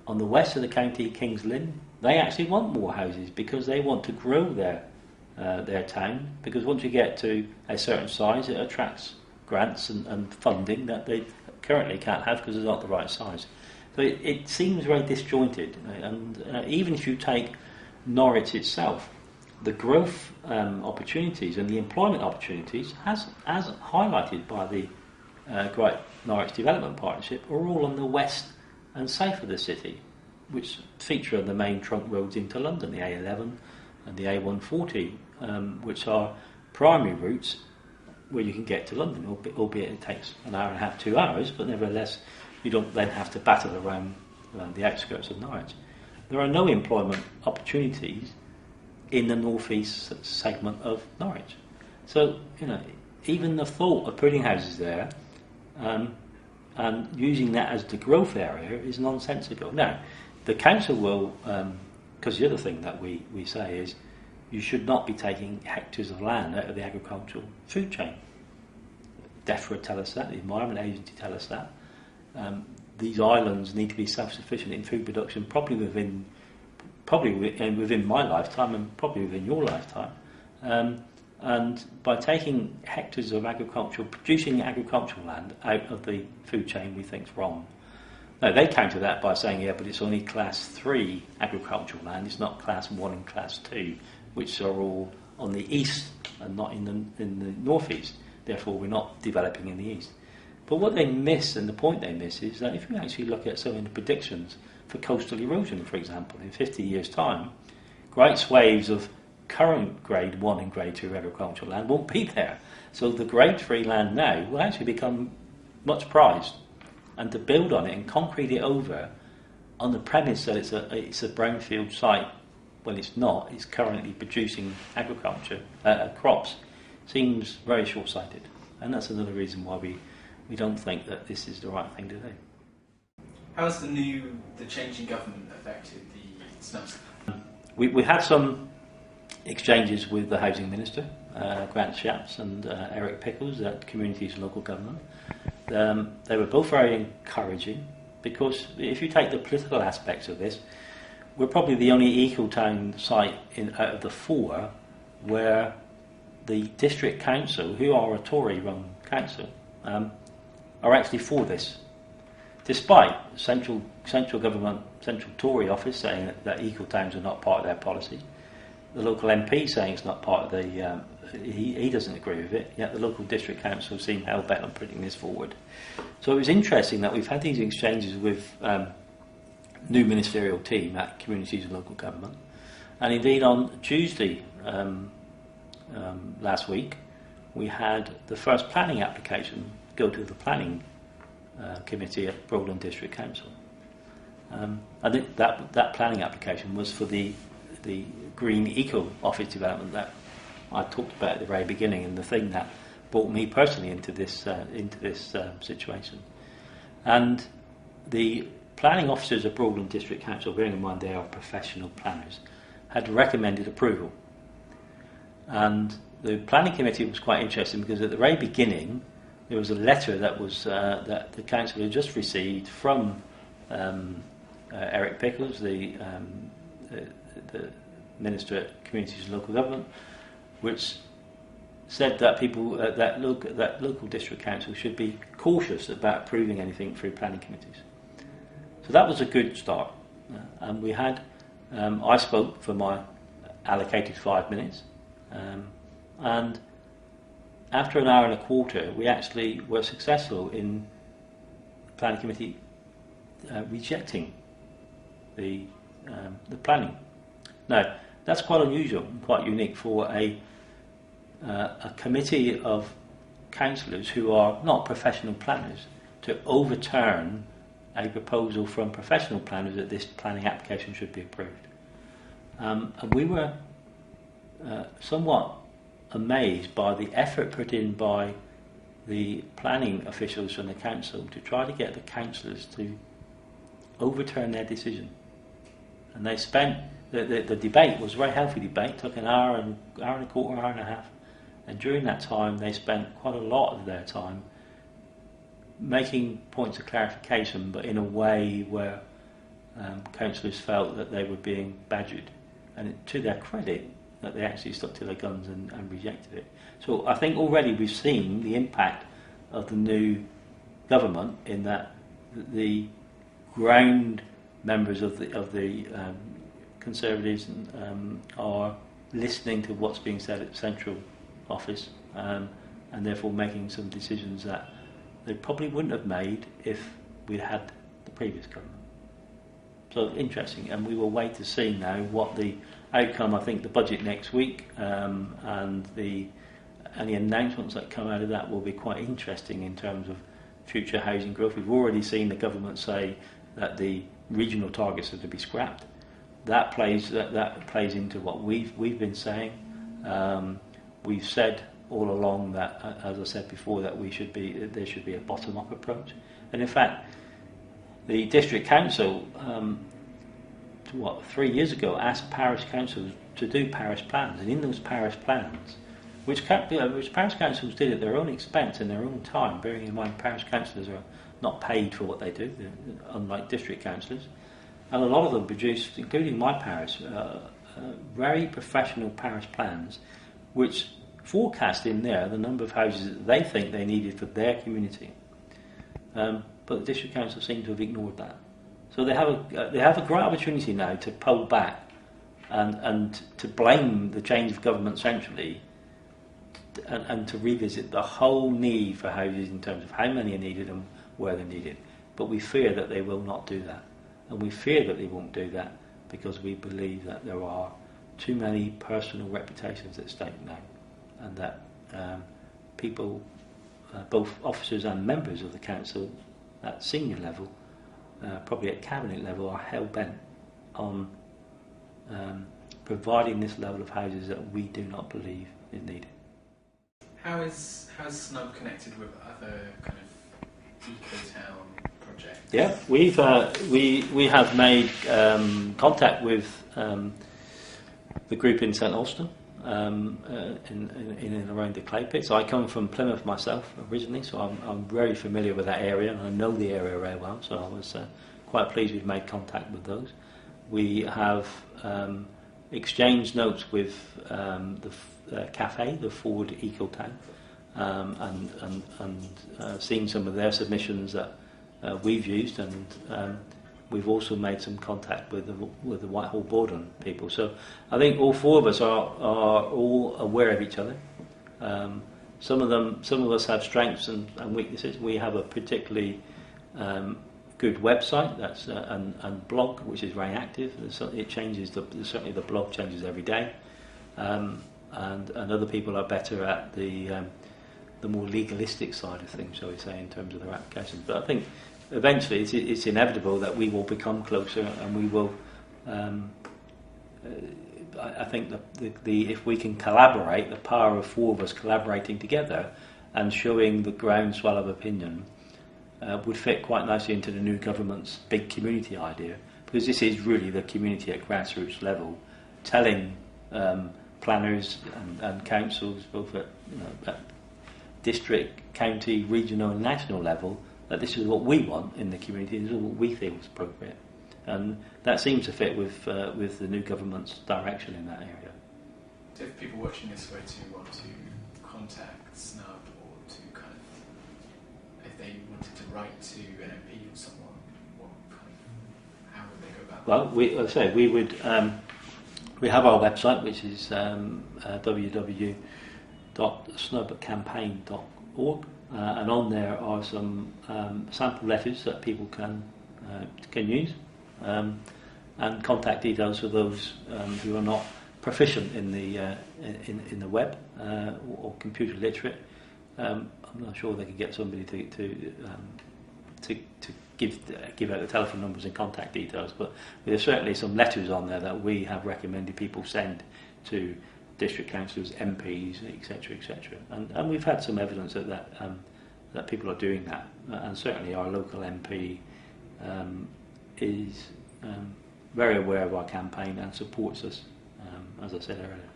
on the west of the county, Kings Lynn, they actually want more houses because they want to grow their town, because once you get to a certain size it attracts grants and funding that they currently can't have because it's not the right size. So it seems very disjointed, and even if you take Norwich itself, the growth opportunities and the employment opportunities, as highlighted by the Great Norwich Development Partnership, are all on the west and south of the city, which feature on the main trunk roads into London, the A11 and the A140, which are primary routes where you can get to London, albeit it takes an hour and a half, 2 hours, but nevertheless you don't then have to battle around the outskirts of Norwich. There are no employment opportunities in the northeast segment of Norwich. So, even the thought of putting houses there and using that as the growth area is nonsensical. Now, the council will, because the other thing that we say is you should not be taking hectares of land out of the agricultural food chain. DEFRA tell us that, the Environment Agency tell us that. These islands need to be self-sufficient in food production, probably within my lifetime and probably within your lifetime. And by taking hectares of producing agricultural land out of the food chain, we think is wrong. Now, they counter that by saying, yeah, but it's only class 3 agricultural land, it's not class 1 and class 2, which are all on the east and not in the northeast. Therefore, we're not developing in the east. But what they miss, and the point they miss, is that if you actually look at some of the predictions for coastal erosion, for example, in 50 years' time, great swathes of current grade 1 and grade 2 agricultural land won't be there. So the grade 3 land now will actually become much prized. And to build on it and concrete it over on the premise that it's a brownfield site, when it's not, it's currently producing agriculture, crops, seems very short-sighted. And that's another reason why we don't think that this is the right thing to do. How has the change in government affected the SNUB? We had some exchanges with the Housing Minister, Grant Shapps and Eric Pickles at Communities and Local Government. They were both very encouraging, because if you take the political aspects of this, we're probably the only Ecotown site out of the 4 where the district council, who are a Tory-run council, are actually for this, despite central government, central Tory office saying that Ecotowns are not part of their policy, the local MP saying it's not part of the, he doesn't agree with it, yet the local district council seem hell-bent on putting this forward. So it was interesting that we've had these exchanges with new ministerial team at Communities and Local Government, and indeed on Tuesday last week we had the first planning application go to the planning committee at Broadland District Council. I think that planning application was for the green eco office development that I talked about at the very beginning, and the thing that brought me personally into this situation. And the planning officers of Broadland District Council, bearing in mind they are professional planners, had recommended approval. And the planning committee was quite interesting, because at the very beginning there was a letter that was that the council had just received from Eric Pickles, the Minister at Communities and Local Government, which said that that local district council should be cautious about approving anything through planning committees. So that was a good start, and we had. I spoke for my allocated 5 minutes, and after an hour and a quarter, we actually were successful in the planning committee rejecting the planning. Now, that's quite unusual and quite unique for a committee of councillors who are not professional planners to overturn a proposal from professional planners that this planning application should be approved. And we were somewhat amazed by the effort put in by the planning officials from the council to try to get the councillors to overturn their decision. And they spent, the debate was a very healthy debate, took an hour and a quarter, hour and a half, and during that time they spent quite a lot of their time making points of clarification, but in a way where councillors felt that they were being badgered, and to their credit, that they actually stuck to their guns and rejected it. So I think already we've seen the impact of the new government in that the ground members of the Conservatives are listening to what's being said at central office, and therefore making some decisions that they probably wouldn't have made if we'd had the previous government. So interesting, and we will wait to see now what the outcome. I think the budget next week and any announcements that come out of that will be quite interesting in terms of future housing growth. We've already seen the government say that the regional targets are to be scrapped. That plays into what we've been saying. We've said all along that, as I said before, that there should be a bottom-up approach. And in fact, the district council, 3 years ago, asked parish councils to do parish plans, and in those parish plans, which parish councils did at their own expense in their own time, bearing in mind parish councillors are not paid for what they do, unlike district councillors, and a lot of them produced, including my parish, very professional parish plans, which forecast in there the number of houses that they think they needed for their community. But the district council seem to have ignored that. So they have a great opportunity now to pull back and to blame the change of government centrally and to revisit the whole need for houses in terms of how many are needed and where they're needed. But we fear that they will not do that. And we fear that they won't do that because we believe that there are too many personal reputations at stake now, and that people, both officers and members of the council at senior level, probably at cabinet level, are hell-bent on providing this level of houses that we do not believe is needed. How is SNUB connected with other kind of Ecotown projects? Yeah, we have made contact with the group in St Alston, in and around the clay pits. I come from Plymouth myself originally, so I'm very familiar with that area, and I know the area very well. So I was quite pleased we've made contact with those. We have exchanged notes with the cafe, the Ford Ecotown, and seen some of their submissions that we've used, and we've also made some contact with the Whitehall Borden people. So I think all four of us are all aware of each other. Some of us have strengths and weaknesses. We have a particularly good website that's and blog, which is very active. It changes. Certainly the blog changes every day, and other people are better at the more legalistic side of things, shall we say, in terms of their applications. But I think eventually it's inevitable that we will become closer, and we will. I think if we can collaborate, the power of four of us collaborating together and showing the groundswell of opinion would fit quite nicely into the new government's big community idea, because this is really the community at grassroots level, telling planners and councils, both at district, county, regional and national level, that this is what we want in the community, this is what we feel is appropriate. And that seems to fit with the new government's direction in that area. So if people watching this were to want to contact SNUB, or to kind of, if they wanted to write to an MP or someone, how would they go about that? Well, as I say, we have our website, which is www.snubcampaign.org, and on there are some sample letters that people can use, and contact details for those who are not proficient in the web or computer literate. I'm not sure they could get somebody to give out the telephone numbers and contact details, but there's certainly some letters on there that we have recommended people send to district councillors, MPs, etc., etc. And we've had some evidence that people are doing that, and certainly our local MP is very aware of our campaign and supports us, as I said earlier.